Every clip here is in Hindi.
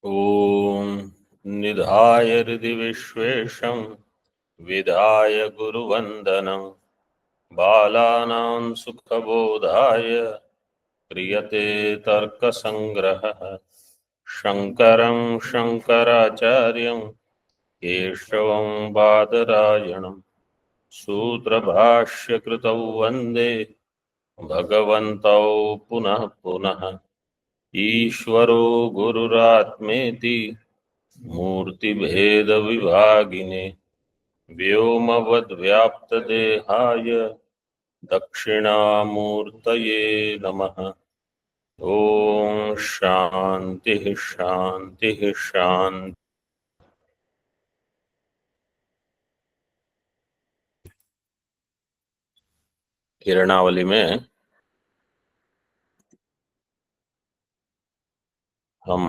ॐ निधाय हृदि विश्वेशं विधाय गुरुवन्दनं बालानां सुखबोधाय क्रियते तर्कसङ्ग्रहः। शङ्करं शङ्कराचार्यं केशवं बादरायणं सूत्रभाष्यकृतौ वन्दे भगवन्तौ पुनः पुनः। ईश्वरो गुरुरात्मेति मूर्तिभेदविभागिने व्योमवद्व्याप्तदेहाय दक्षिणामूर्तये नमः। ओम शांति शांति शांति। किरणावली में हम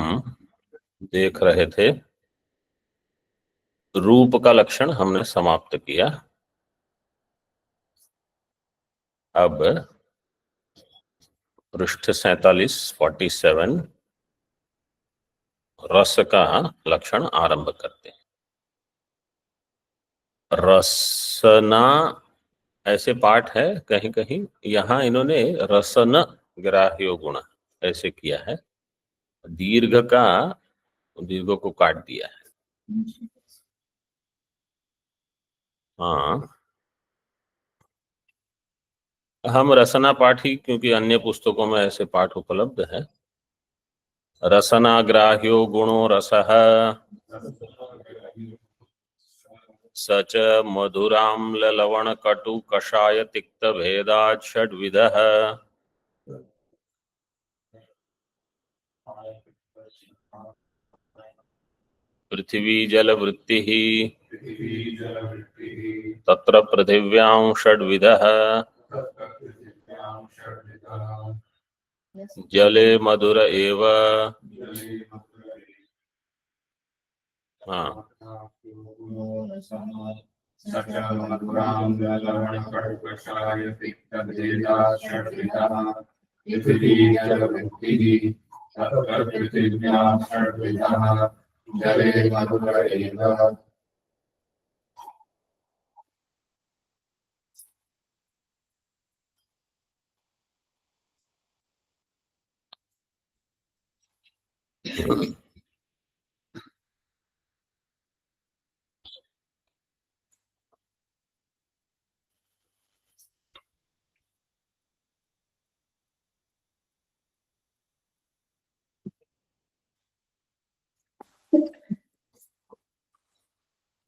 देख रहे थे, रूप का लक्षण हमने समाप्त किया। अब पृष्ठ 47 रस का लक्षण आरंभ करते हैं। रसना ऐसे पाठ है, कहीं कहीं यहां इन्होंने रसन ग्राह्यो गुण ऐसे किया है, दीर्घ का दीर्घ को काट दिया है। हाँ, हम रसना पाठ ही, क्योंकि अन्य पुस्तकों में ऐसे पाठ उपलब्ध है। रसना ग्राह्यो गुणो रसः सच मधुराम्ल लवण कटु कषाय तिक्त भेदात् षड्विधः। पृथ्वी जल वृत्ति तत्र पृथिव्यां षड्विधः जले मधुर एव। हाँ,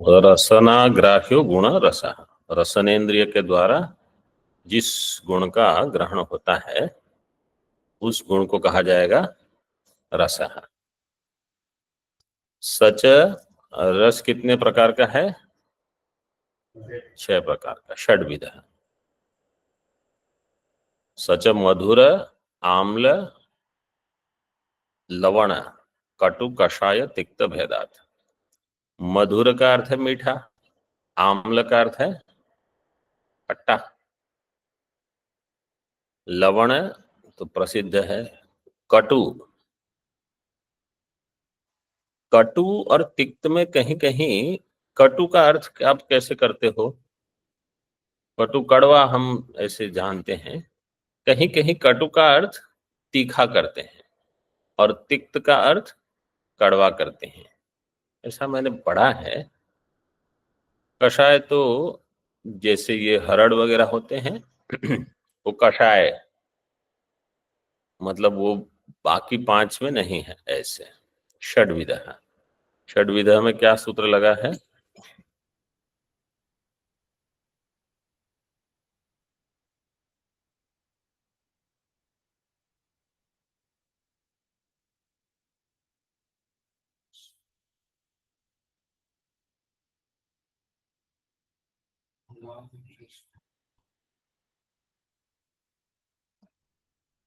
रसना ग्राह्यो गुण रस, रसनेन्द्रिय के द्वारा जिस गुण का ग्रहण होता है उस गुण को कहा जाएगा रस। सच रस कितने प्रकार का है? 6 प्रकार का, षड्विध। सच मधुर आम्ल लवण कटु कषाय तिक्त भेदात। मधुर का अर्थ है मीठा, आम्ल का अर्थ है खट्टा, लवण तो प्रसिद्ध है, कटु। कटु और तिक्त में कहीं कहीं कटु का अर्थ आप कैसे करते हो? कटु कड़वा हम ऐसे जानते हैं, कहीं कहीं कटु का अर्थ तीखा करते हैं और तिक्त का अर्थ कड़वा करते हैं, ऐसा मैंने पढ़ा है। कषाय तो जैसे ये हरड़ वगैरह होते हैं वो कषाय, मतलब वो बाकी 5 में नहीं है ऐसे। षड्विधा, षड्विधा में क्या सूत्र लगा है?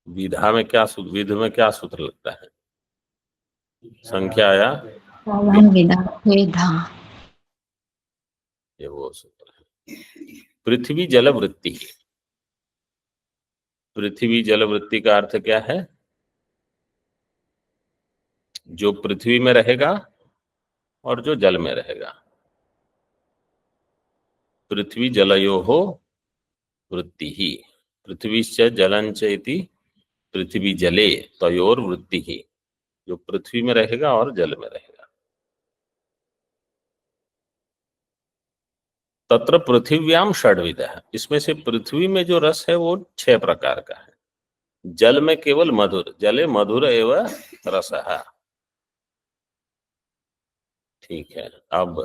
विधा में क्या सूत्र, विध में क्या सूत्र लगता है? संख्या या विधा, ये वो सूत्र है। पृथ्वी जल वृत्ति, पृथ्वी जल वृत्ति का अर्थ क्या है? जो पृथ्वी में रहेगा और जो जल में रहेगा। पृथ्वी जलयोः वृत्तिः, पृथ्वीश्च जलञ्च इति पृथ्वी जले तयोर वृत्तिः, जो पृथ्वी में रहेगा और जल में रहेगा। तत्र पृथिव्याम षड्विधः, इसमें से पृथ्वी में जो रस है वो 6 प्रकार का है। जल में केवल मधुर, जले मधुर एव रसः। ठीक है, अब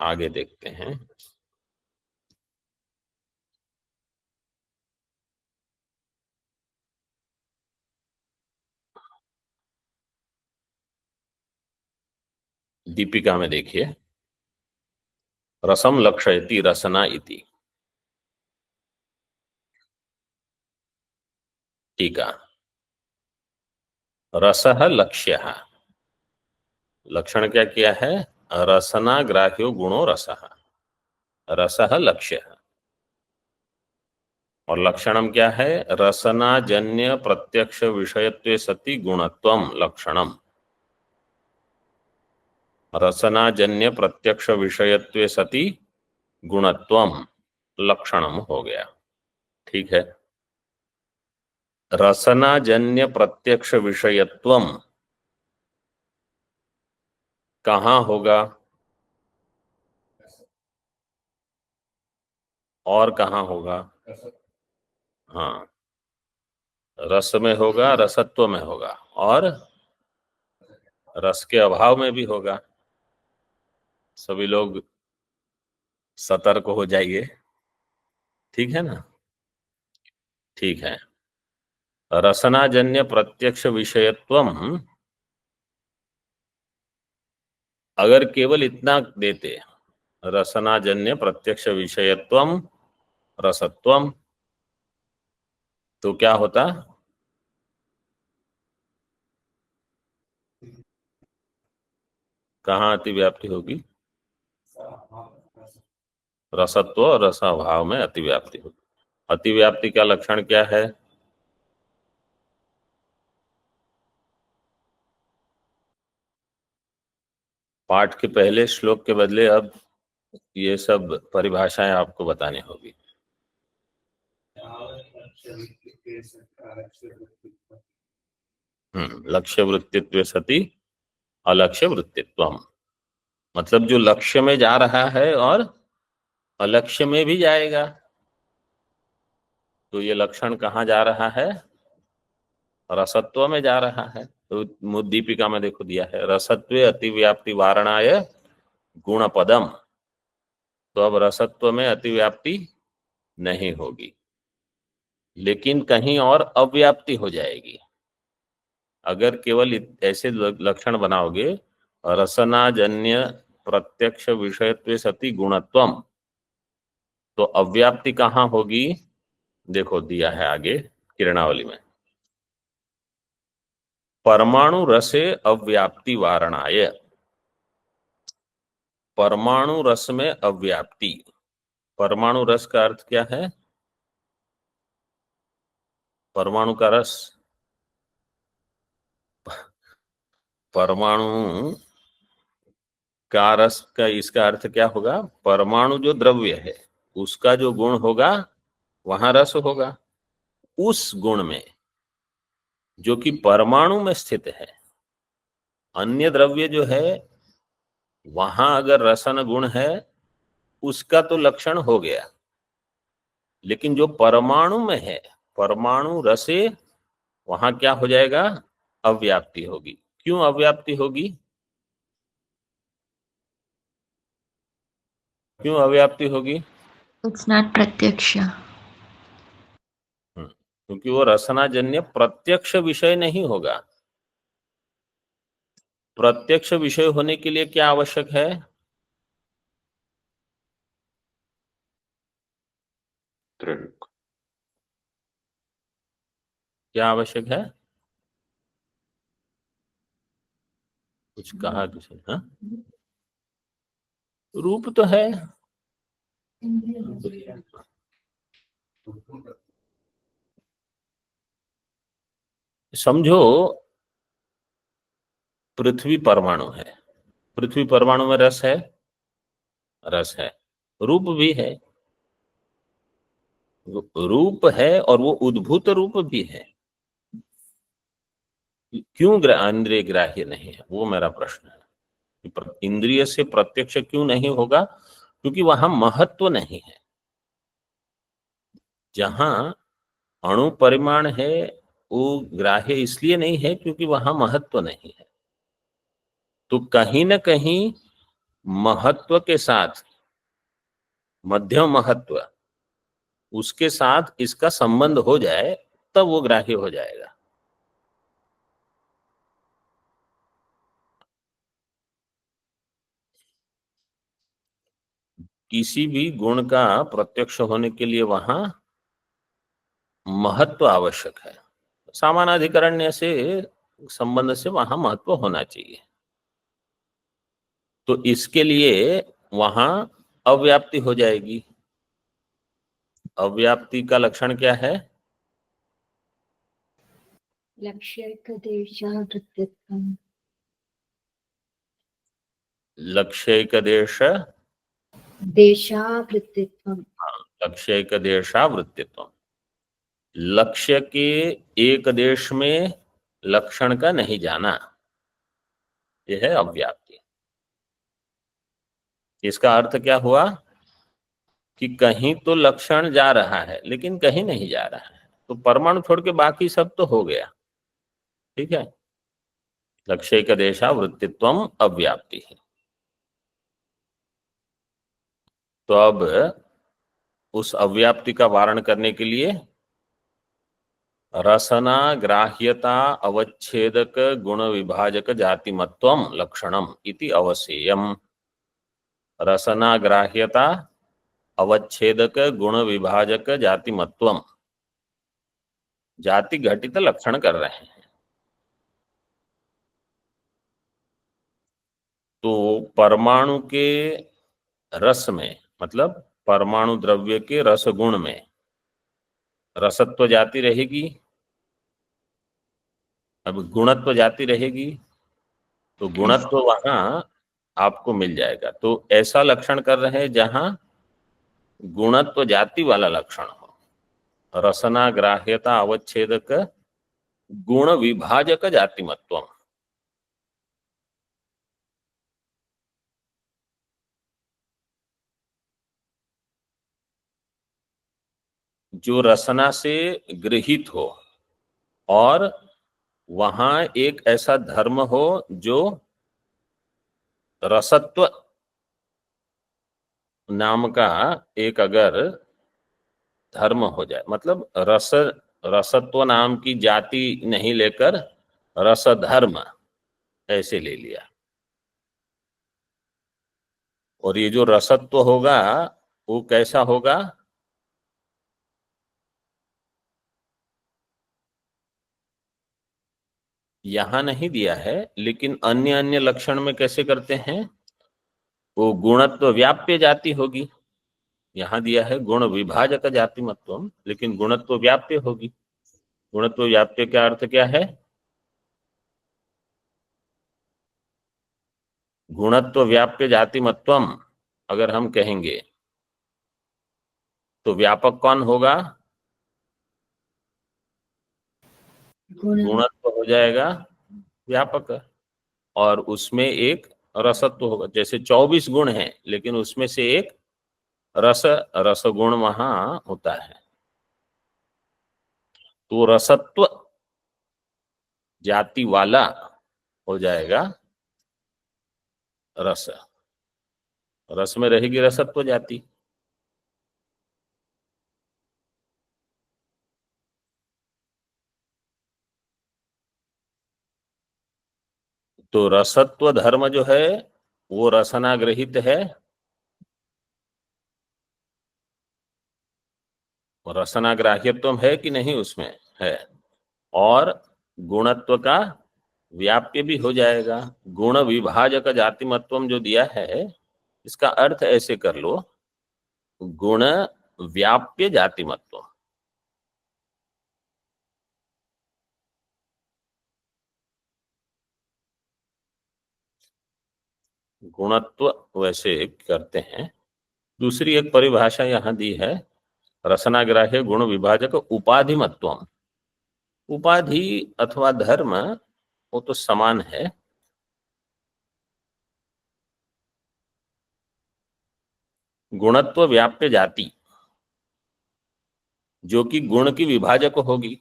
आगे देखते हैं। दीपिका में देखिए, रसम लक्षयति रसना इति। टीका, रसः लक्ष्यः, लक्षण क्या किया है? रसना ग्राह्यो गुणो रसः, रसः लक्ष्यः। और लक्षणम क्या है? रसनाजन्य प्रत्यक्ष विषयत्वे सति गुणत्वम लक्षणम, रसनाजन्य प्रत्यक्ष विषयत्वे सति गुणत्वम लक्षणम हो गया। ठीक है, रसनाजन्य प्रत्यक्ष विषयत्वम कहाँ होगा और कहाँ होगा? हाँ, रस में होगा, रसत्व में होगा, और रस के अभाव में भी होगा। सभी लोग सतर्क हो जाइए, ठीक है ना? ठीक है, रसनाजन्य प्रत्यक्ष विषयत्वम, अगर केवल इतना देते, रसनाजन्य प्रत्यक्ष विषयत्वम रसत्वम, तो क्या होता? कहाँ अतिव्याप्ति होगी? रसत्व और रसाभाव में अतिव्याप्ति होगी। अतिव्याप्ति का लक्षण क्या है? पाठ के पहले श्लोक के बदले अब ये सब परिभाषाएं आपको बतानी होगी। लक्ष्य वृत्तित्व सति अलक्ष्य वृत्तित्वम, मतलब जो लक्ष्य में जा रहा है और अलक्ष्य में भी जाएगा। तो ये लक्षण कहाँ जा रहा है? रसत्व में जा रहा है। तो दीपिका में देखो दिया है, रसत्वे अतिव्याप्ति वारणाय गुण पदम, तो अब रसत्व में अतिव्याप्ति नहीं होगी, लेकिन कहीं और अव्याप्ति हो जाएगी। अगर केवल ऐसे लक्षण बनाओगे, रसनाजन्य प्रत्यक्ष विषयत्वे सति गुणत्वम, तो अव्याप्ति कहाँ होगी? देखो दिया है आगे किरणावली में, परमाणु रसे अव्याप्ति वारणाय, परमाणु रस में अव्याप्ति। परमाणु रस का अर्थ क्या है? परमाणु का रस, परमाणु का रस का इसका अर्थ क्या होगा? परमाणु जो द्रव्य है उसका जो गुण होगा वहां रस होगा। उस गुण में जो कि परमाणु में स्थित है, अन्य द्रव्य जो है वहां अगर रसन गुण है उसका तो लक्षण हो गया, लेकिन जो परमाणु में है, परमाणु रसे, वहां क्या हो जाएगा? अव्याप्ति होगी। क्यों अव्याप्ति होगी? क्यों अव्याप्ति होगी? It's not pratyaksh. क्योंकि वो रसनाजन्य प्रत्यक्ष विषय नहीं होगा। प्रत्यक्ष विषय होने के लिए क्या आवश्यक है? क्या आवश्यक है? कुछ कहा किसी? हाँ, रूप तो है। समझो पृथ्वी परमाणु है। पृथ्वी परमाणु में रस है? रस है। रूप भी है। रूप है और वो उद्भूत रूप भी है। क्यों इंद्रिय ग्राह्य नहीं है, वो मेरा प्रश्न है। इंद्रिय से प्रत्यक्ष क्यों नहीं होगा? क्योंकि वहां महत्व नहीं है। जहां अणु परिमाण है वो ग्राह्य इसलिए नहीं है क्योंकि वहां महत्व नहीं है। तो कहीं ना कहीं महत्व के साथ, मध्यम महत्व, उसके साथ इसका संबंध हो जाए तब वो ग्राह्य हो जाएगा। किसी भी गुण का प्रत्यक्ष होने के लिए वहां महत्व आवश्यक है। सामानाधिकरण्य से संबंध से वहां महत्व होना चाहिए। तो इसके लिए वहां अव्याप्ति हो जाएगी। अव्याप्ति का लक्षण क्या है? लक्ष्यैकदेशवृत्तित्वम्। लक्ष्यैक देश, देशावृत्तित्वम्। लक्ष्यैक देशावृत्तित्व। लक्ष्य के एक देश में लक्षण का नहीं जाना, यह है अव्याप्ति। इसका अर्थ क्या हुआ कि कहीं तो लक्षण जा रहा है लेकिन कहीं नहीं जा रहा है। तो परमाणु छोड़ के बाकी सब तो हो गया। ठीक है। लक्ष्यैक देशावृत्तित्वम् अव्याप्ति है। तो अब उस अव्याप्ति का वारण करने के लिए रसना ग्राह्यता अवच्छेदक गुण विभाजक जातिमत्वम लक्षणम इति अवसेयम। रसना ग्राह्यता अवच्छेदक गुण विभाजक जातिमत्वम, जाति घटित लक्षण कर रहे हैं। तो परमाणु के रस में, मतलब परमाणु द्रव्य के रस गुण में रसत्व जाति रहेगी, अब गुणत्व जाति रहेगी। तो गुणत्व वहां आपको मिल जाएगा। तो ऐसा लक्षण कर रहे हैं जहां गुणत्व जाति वाला लक्षण हो। रसना ग्राह्यता अवच्छेदक गुण विभाजक जातिमत्व। जो रसना से गृहित हो और वहां एक ऐसा धर्म हो जो रसत्व नाम का एक अगर धर्म हो जाए, मतलब रसत्व नाम की जाति नहीं लेकर रस धर्म ऐसे ले लिया। और ये जो रसत्व होगा वो कैसा होगा? यहां नहीं दिया है लेकिन अन्य अन्य लक्षण में कैसे करते हैं, वो गुणत्व व्याप्य जाति होगी। यहां दिया है गुण विभाजक जाति मत्व, लेकिन गुणत्व व्याप्य होगी। गुणत्व व्याप्य का अर्थ क्या है? गुणत्व व्याप्य जाति मत्वम अगर हम कहेंगे तो व्यापक कौन होगा? गुणत्व हो जाएगा व्यापक। और उसमें एक रसत्व होगा। जैसे 24 गुण हैं लेकिन उसमें से एक रसगुण वहां होता है। तो रसत्व जाति वाला हो जाएगा रस। रस में रहेगी रसत्व जाति। तो रसत्व धर्म जो है वो रसना ग्रहित है। रसना ग्राह्यत्व है कि नहीं उसमें है। और गुणत्व का व्याप्य भी हो जाएगा। गुण विभाजक जातिमत्वम जो दिया है इसका अर्थ ऐसे कर लो, गुण व्याप्य जातिमत्व। गुणत्व वैसे करते हैं। दूसरी एक परिभाषा यहां दी है, रसनाग्राह्य गुण विभाजक उपाधिमत्वम। उपाधि अथवा धर्म वो तो समान है, गुणत्व व्याप्य जाति जो कि गुण की विभाजक होगी।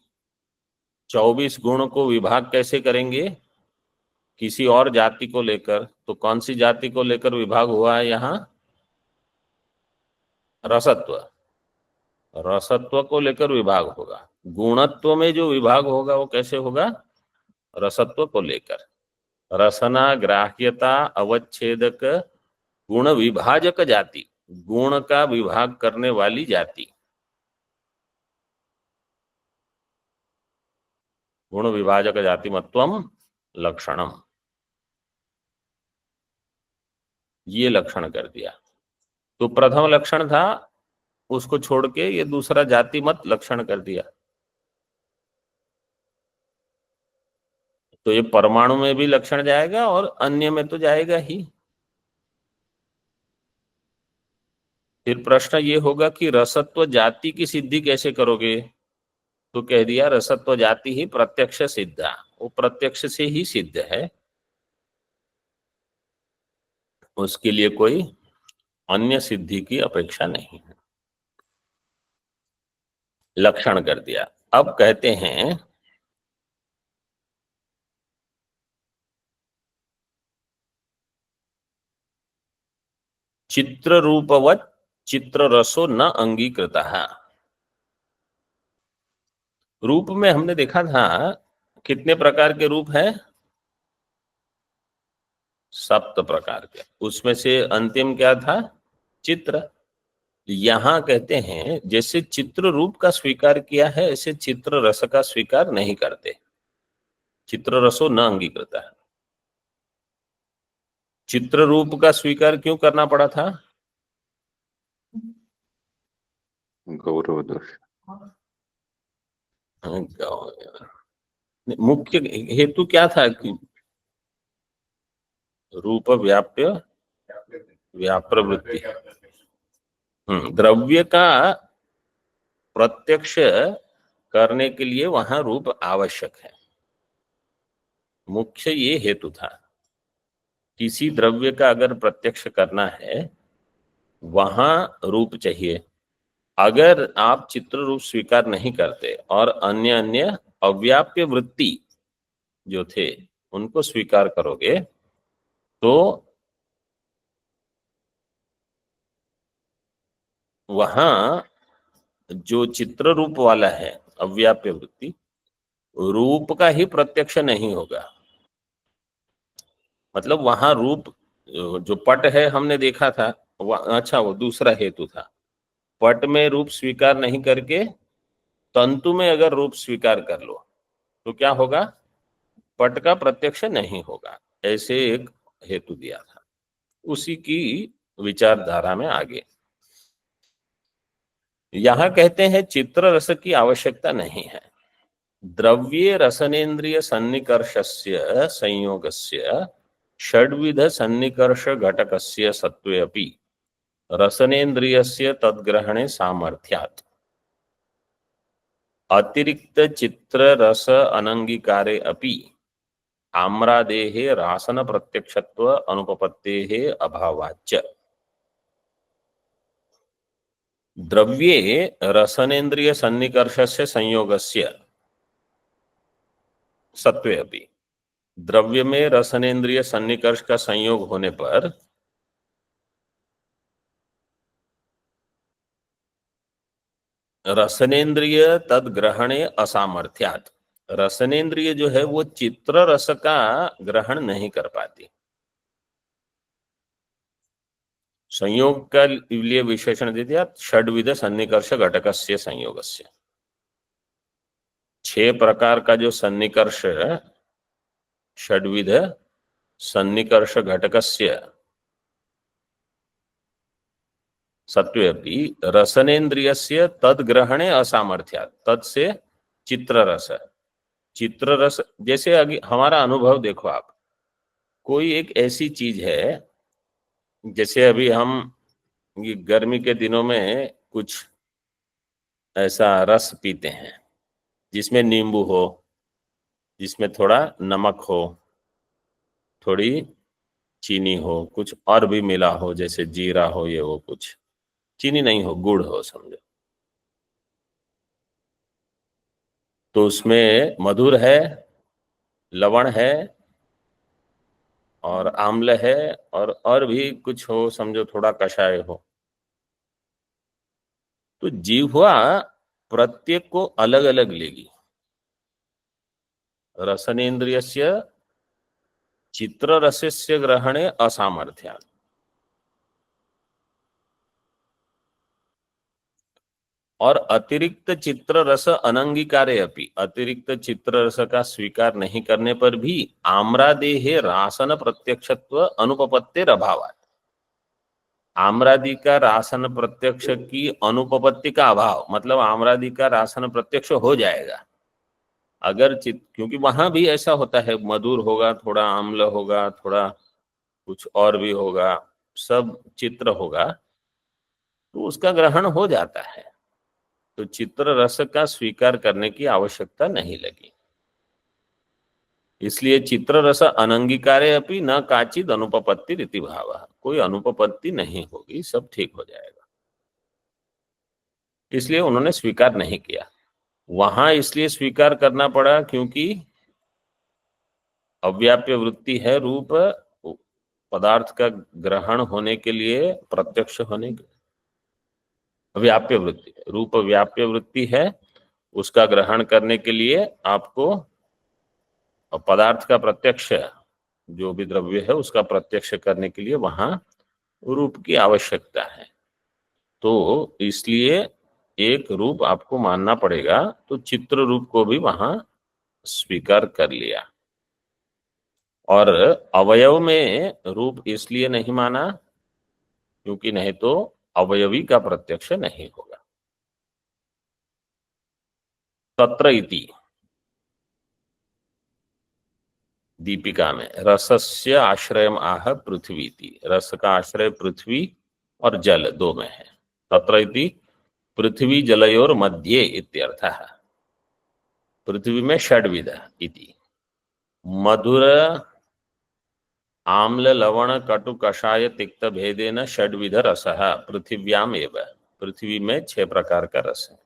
24 गुण को विभाग कैसे करेंगे? किसी और जाति को लेकर। तो कौन सी जाति को लेकर विभाग हुआ है यहाँ? रसत्व। रसत्व को लेकर विभाग होगा। गुणत्व में जो विभाग होगा वो कैसे होगा? रसत्व को लेकर। रसना ग्राह्यता अवच्छेदक गुण विभाजक जाति, गुण का विभाग करने वाली जाति। गुण विभाजक जाति मत्वम लक्षणम, ये लक्षण कर दिया। तो प्रथम लक्षण था, उसको छोड़ के ये दूसरा जाति मत लक्षण कर दिया। तो ये परमाणु में भी लक्षण जाएगा और अन्य में तो जाएगा ही। फिर प्रश्न ये होगा कि रसत्व जाति की सिद्धि कैसे करोगे? तो कह दिया रसत्व जाति ही प्रत्यक्ष सिद्धा, वो प्रत्यक्ष से ही सिद्ध है, उसके लिए कोई अन्य सिद्धि की अपेक्षा नहीं है। लक्षण कर दिया। अब कहते हैं चित्र रूपवत चित्र रसो न अंगीकृतः। रूप में हमने देखा था कितने प्रकार के रूप हैं? 7 प्रकार के। उसमें से अंतिम क्या था? चित्र। यहां कहते हैं जैसे चित्र रूप का स्वीकार किया है ऐसे चित्र रस का स्वीकार नहीं करते। चित्र रसो न अंगीकृता है। चित्र रूप का स्वीकार क्यों करना पड़ा था? गौरव दोष। मुख्य हेतु क्या था कि रूप व्याप्य व्याप्रवृत्ति। द्रव्य का प्रत्यक्ष करने के लिए वहां रूप आवश्यक है, मुख्य ये हेतु था। किसी द्रव्य का अगर प्रत्यक्ष करना है वहां रूप चाहिए। अगर आप चित्र रूप स्वीकार नहीं करते और अन्य अन्य अव्याप्य वृत्ति जो थे उनको स्वीकार करोगे तो वहां जो चित्र रूप वाला है अव्याप्य वृत्ति, रूप का ही प्रत्यक्ष नहीं होगा। मतलब वहां रूप जो पट है हमने देखा था, अच्छा वो दूसरा हेतु था। पट में रूप स्वीकार नहीं करके तंतु में अगर रूप स्वीकार कर लो तो क्या होगा? पट का प्रत्यक्ष नहीं होगा। ऐसे एक हेतु दिया था, उसी की विचारधारा में आगे यहां कहते हैं चित्र रस की आवश्यकता नहीं है। द्रव्ये रसनेन्द्रिय सन्निकर्षस्य संयोगस्य षड्विध सन्निकर्ष घटकस्य सत्वे अपि रसनेन्द्रियस्य तद्ग्रहणे सामर्थ्यात् अतिरिक्त चित्र रस अनंगीकारे अपि आम्रादेहे रासन प्रत्यक्षत्व अनुपपत्तेः अभावाच्च द्रव्ये रसनेन्द्रिय सन्निकर्षस्य संयोगस्य सत्वे अपि, द्रव्य में रसनेन्द्रिय सन्निकर्ष का संयोग होने पर रसनेन्द्रिय तद्ग्रहणे असामर्थ्यात्, रसनेन्द्रिय जो है वो चित्र रस का ग्रहण नहीं कर पाती। संयोग का लिए विशेषण दे दिया षड्विध सन्निकर्ष घटकस्य संयोगस्य। 6 प्रकार का जो सन्निकर्ष षड्विध सन्निकर्ष घटकस्य सत्वे अपि रसनेन्द्रियस्य तद्ग्रहणे असामर्थ्यात्, तद से चित्ररस। चित्ररस जैसे हमारा अनुभव देखो आप, कोई एक ऐसी चीज है जैसे अभी हम ये गर्मी के दिनों में कुछ ऐसा रस पीते हैं जिसमें नींबू हो, जिसमें थोड़ा नमक हो, थोड़ी चीनी हो, कुछ और भी मिला हो, जैसे जीरा हो, ये वो, कुछ चीनी नहीं हो, गुड़ हो समझो, तो उसमें मधुर है, लवण है और आम्ल है और भी कुछ हो समझो, थोड़ा कषाय हो। तो जिह्वा प्रत्येक को अलग अलग लेगी। रसनेन्द्रियस्य चित्ररसस्य ग्रहणे असामर्थ्या, और अतिरिक्त चित्र रस अनंगीकारे अपि, अतिरिक्त चित्र रस का स्वीकार नहीं करने पर भी आम्रादेहे रासन प्रत्यक्षत्व अनुपपत्तिर अभावात्, आम्रादि का रासन प्रत्यक्ष की अनुपपत्ति का अभाव, मतलब आम्रादि का रासन प्रत्यक्ष हो जाएगा अगर क्योंकि वहां भी ऐसा होता है, मधुर होगा, थोड़ा आम्ल होगा, थोड़ा कुछ और भी होगा, सब चित्र होगा, तो उसका ग्रहण हो जाता है, तो चित्र रस का स्वीकार करने की आवश्यकता नहीं लगी। इसलिए चित्र रस अनंगीकारे अपि न काचिद अनुपपत्ति रीति भाव, कोई अनुपपत्ति नहीं होगी, सब ठीक हो जाएगा, इसलिए उन्होंने स्वीकार नहीं किया। वहां इसलिए स्वीकार करना पड़ा क्योंकि अव्याप्य वृत्ति है, रूप पदार्थ का ग्रहण होने के लिए, प्रत्यक्ष होने के व्याप्य वृत्ति, रूप व्याप्य वृत्ति है, उसका ग्रहण करने के लिए आपको पदार्थ का प्रत्यक्ष, जो भी द्रव्य है उसका प्रत्यक्ष करने के लिए वहां रूप की आवश्यकता है, तो इसलिए एक रूप आपको मानना पड़ेगा, तो चित्र रूप को भी वहां स्वीकार कर लिया। और अवयव में रूप इसलिए नहीं माना क्योंकि नहीं तो अवयवी का प्रत्यक्ष नहीं होगा। तत्र इति दीपिका में रसस्य आश्रयम आह पृथ्वी इति, रस का आश्रय पृथ्वी और जल दो में है। तत्र इति पृथ्वी जलयोर मध्ये इत्यर्थः, पृथ्वी में षड्विध इति, मधुर आम्ल लवण कटु कषाय तिक्त भेदेन षड्विध रसः पृथिव्याम एव, पृथ्वी में 6 प्रकार का रस है।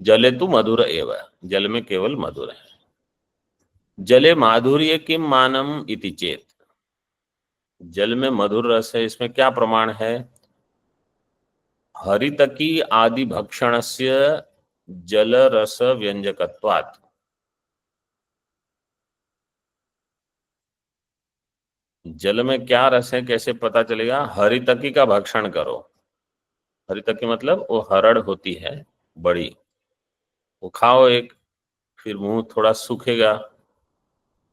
जले तु मधुर एव, जल में केवल मधुर है। जले माधुर्य किम मानम इति चेत, जल में मधुर रस है, इसमें क्या प्रमाण है? हरितकी आदि भक्षणस्य जल रस व्यंजकत्वात्, जल में क्या रस है कैसे पता चलेगा? हरितकी का भक्षण करो, हरितकी मतलब वो हरड़ होती है बड़ी, वो खाओ एक, फिर मुंह थोड़ा सूखेगा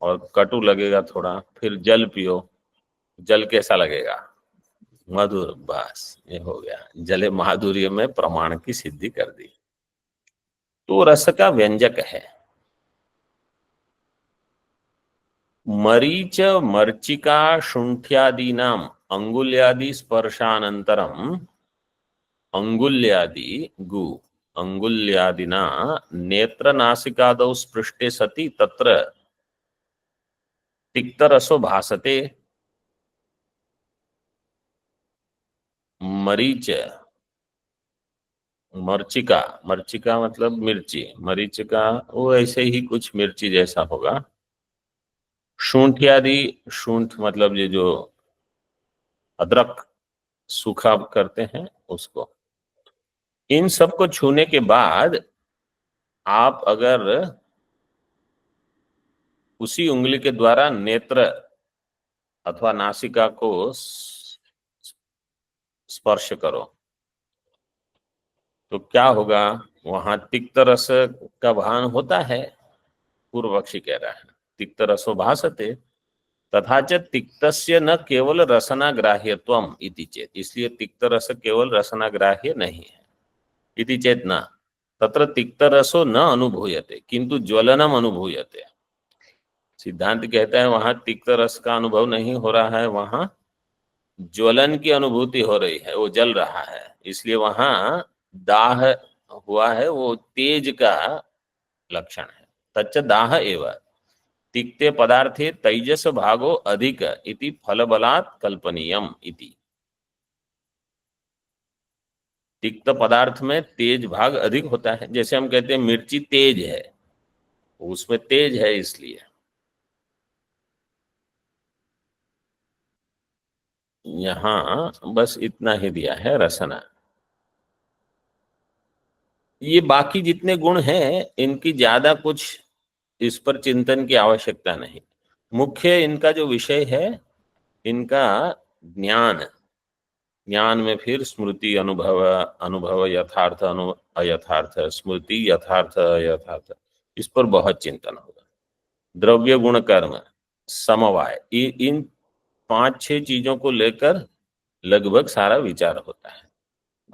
और कटु लगेगा थोड़ा, फिर जल पियो, जल कैसा लगेगा? मधुर, बस ये हो गया, जले माधुर्य में प्रमाण की सिद्धि कर दी, तो रस का व्यंजक है। मरीच मर्चिका शुंठ्यादीनाम अंगुल्यादि स्पर्शानंतरम, अंगुल्यादि गु अंगुल्यादिना नेत्र नासिकादौ स्पृष्टे सति तत्र तिक्तरसो भासते। मरीच, मर्चिका, मर्चिका मतलब मिर्ची, मरीचिका वो ऐसे ही कुछ मिर्ची जैसा होगा। शूंठियादि, शूंठ मतलब ये जो अदरक सूखा करते हैं उसको, इन सबको छूने के बाद आप अगर उसी उंगली के द्वारा नेत्र अथवा नासिका को स्पर्श करो तो क्या होगा? वहां तिक्त रस का भान होता है, पूर्व पक्षी कह रहा है, तिक्त रसो भासते तथा च तिक्तस्य न केवल रसनाग्राह्यत्वम इति चेत, इसलिए तिक्त रस केवल रसनाग्राह्य नहीं है। इति चेत न तत्र तिक्त रसो न अनुभूयते किंतु ज्वलनम अनुभूयते, सिद्धांत कहता है वहां तिक्त रस का अनुभव नहीं हो रहा है, वहां ज्वलन की अनुभूति हो रही है, वो जल रहा है, इसलिए वहां दाह हुआ है, वो तेज का लक्षण है। तच्च दाह एव तिक्ते पदार्थे तैजस भागो अधिक इति फलबलात् कल्पनीयम इति। तिक्त पदार्थ में तेज भाग अधिक होता है, जैसे हम कहते हैं मिर्ची तेज है, उसमें तेज है इसलिए। यहां बस इतना ही दिया है रसना। ये बाकी जितने गुण हैं इनकी ज्यादा कुछ इस पर चिंतन की आवश्यकता नहीं। मुख्य इनका जो विषय है, इनका ज्ञान, ज्ञान में फिर स्मृति अनुभव, अनुभव यथार्थ अयथार्थ, स्मृति यथार्थ अयथार्थ, इस पर बहुत चिंतन होगा। द्रव्य गुण कर्म समवाय, इन 5-6 चीजों को लेकर लगभग सारा विचार होता है।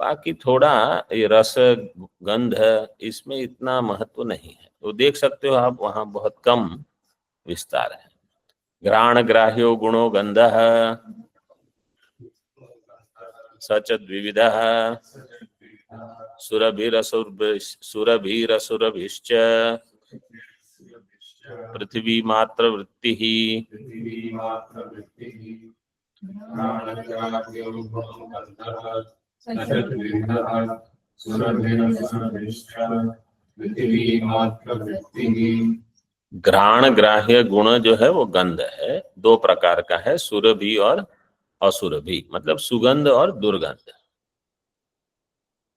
बाकी थोड़ा ये रस गंध इसमें इतना महत्व नहीं है, तो देख सकते हो आप, वहां बहुत कम विस्तार है। घ्राण ग्राह्यो गुणो गंध सच द्विविधः सुरभिरसुरभिश्च पृथ्वी मात्र वृत्तिः घ्राण ग्राह्य गुण जो है वो गंध है, 2 प्रकार का है, सुरभि और असुरभि, मतलब सुगंध और दुर्गंध।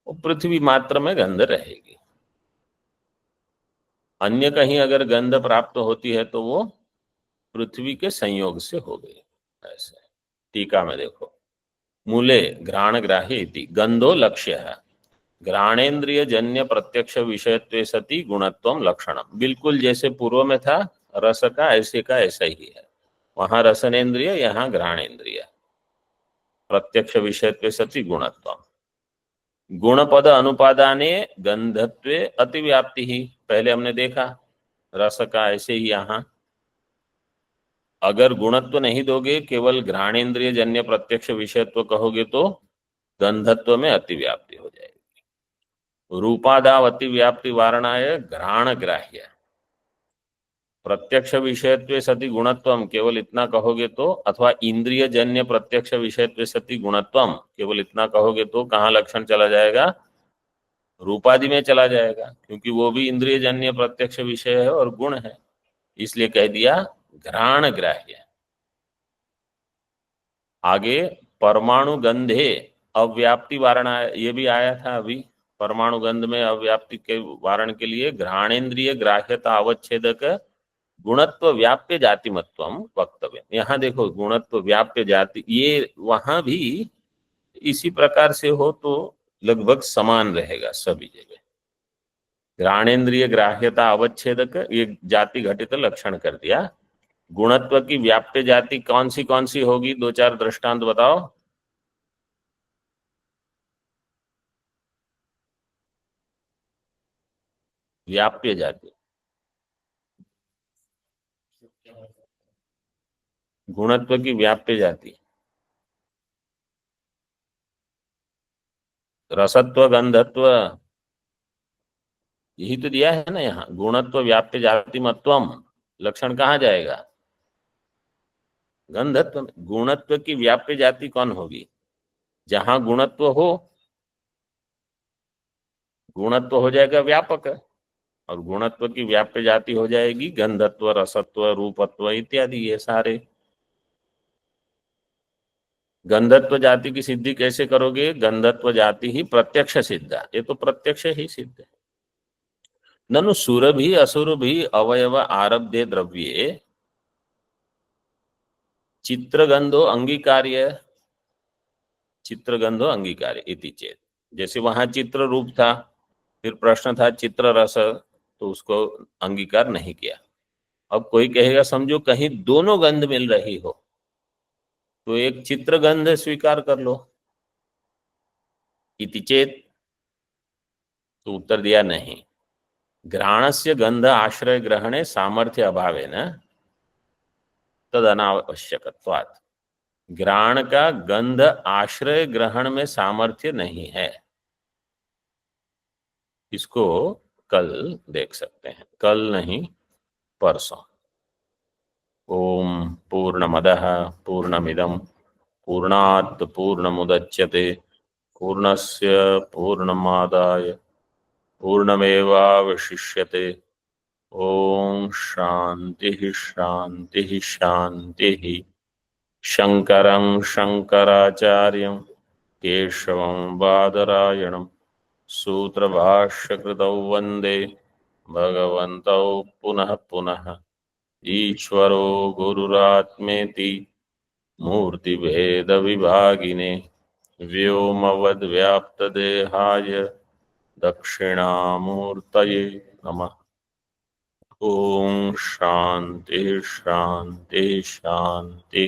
वो पृथ्वी मात्र में गंध रहेगी, अन्य कहीं अगर गंध प्राप्त होती है तो वो पृथ्वी के संयोग से हो गई। ऐसे टीका में देखो, मूले घ्राण ग्राह्य इति गंधो लक्ष्य है, घ्राणेन्द्रिय जन्य प्रत्यक्ष विषयत्वे सति गुणत्वम लक्षणम। बिल्कुल जैसे पूर्व में था रस का, ऐसे का ऐसा ही है। वहां रसनेन्द्रिय, यहाँ घ्राणेन्द्रिय, प्रत्यक्ष विषयत्वे सति गुणत्वम। गुणपद अनुपादाने गंधत्वे अतिव्याप्ति ही, पहले हमने देखा रस का, ऐसे ही यहाँ अगर गुणत्व नहीं दोगे, केवल घ्राणेन्द्रिय जन्य प्रत्यक्ष विषयत्व कहोगे तो गंधत्व में अतिव्याप्ति हो जाएगी। रूपादाव अतिव्याप्ति वारणाय घ्राण ग्राह्य, प्रत्यक्ष विषयत्व सति गुणत्वम केवल इतना कहोगे तो, अथवा इंद्रिय जन्य प्रत्यक्ष विषयत्व सति गुणत्वम केवल इतना कहोगे तो कहाँ लक्षण चला जाएगा? रूपादि में चला जाएगा, क्योंकि वो भी इंद्रिय जन्य प्रत्यक्ष विषय है और गुण है, इसलिए कह दिया घ्राण ग्राह्य। आगे परमाणु गंधे अव्याप्ति वारणा, ये भी आया था अभी, परमाणु गंध में अव्याप्ति के वारण के लिए घ्राणेन्द्रिय ग्राह्यता अवच्छेदक गुणत्व व्याप्य जातिमत्वम वक्तव्य। यहाँ देखो गुणत्व व्याप्य जाति, ये वहां भी इसी प्रकार से हो तो लगभग समान रहेगा सभी जगह। घ्राणेन्द्रिय ग्राह्यता अवच्छेदक, ये जाति घटित लक्षण कर दिया। गुणत्व की व्याप्य जाति कौन सी होगी? 2-4 दृष्टांत बताओ। व्याप्य जाति, गुणत्व की व्याप्य जाति, रसत्व गंधत्व, यही तो दिया है ना यहाँ। गुणत्व व्याप्य जाति मत्वम, लक्षण कहाँ जाएगा? गंधत्व। गुणत्व की व्याप्य जाति कौन होगी? जहां गुणत्व हो, गुणत्व हो जाएगा व्यापक, और गुणत्व की व्याप्य जाति हो जाएगी गंधत्व, रसत्व, रूपत्व इत्यादि, ये सारे। गंधत्व जाति की सिद्धि कैसे करोगे? गंधत्व जाति ही प्रत्यक्ष सिद्ध, ये तो प्रत्यक्ष ही सिद्ध है। ननु सुरभि असुरभि अवयव आरब्धे द्रव्ये चित्रगंधो अंगीकार्य, चित्रगंधो अंगीकार्य इति चेत। जैसे वहां चित्र रूप था, फिर प्रश्न था चित्र रस, तो उसको अंगीकार नहीं किया। अब कोई कहेगा समझो कहीं दोनों गंध मिल रही हो तो एक चित्र गंध स्वीकार कर लो, इति चेत। तो उत्तर दिया नहीं, घ्राणस्य गंध आश्रय ग्रहणे सामर्थ्य अभावेन तद अनावश्यकत्वात्। घ्राण का गंध आश्रय ग्रहण में सामर्थ्य नहीं है। इसको कल देख सकते हैं, कल नहीं परसों। ओम पूर्णमदः पूर्णमिदं पूर्णात् पूर्णमुदच्यते पूर्णस्य पूर्णमादाय पूर्णमेवावशिष्यते। ओम शांति शांति शांति। शंकरं शंकराचार्यं केशवं बादरायणं सूत्रभाष्यकृतौ वन्दे भगवन्तौ पुनः पुनः। ईश्वरो गुरुरात्मेति मूर्तिभेदविभागिने व्योमवद्व्याप्तदेहाय दक्षिणामूर्तये नमः। ओम शांति शांति शांति।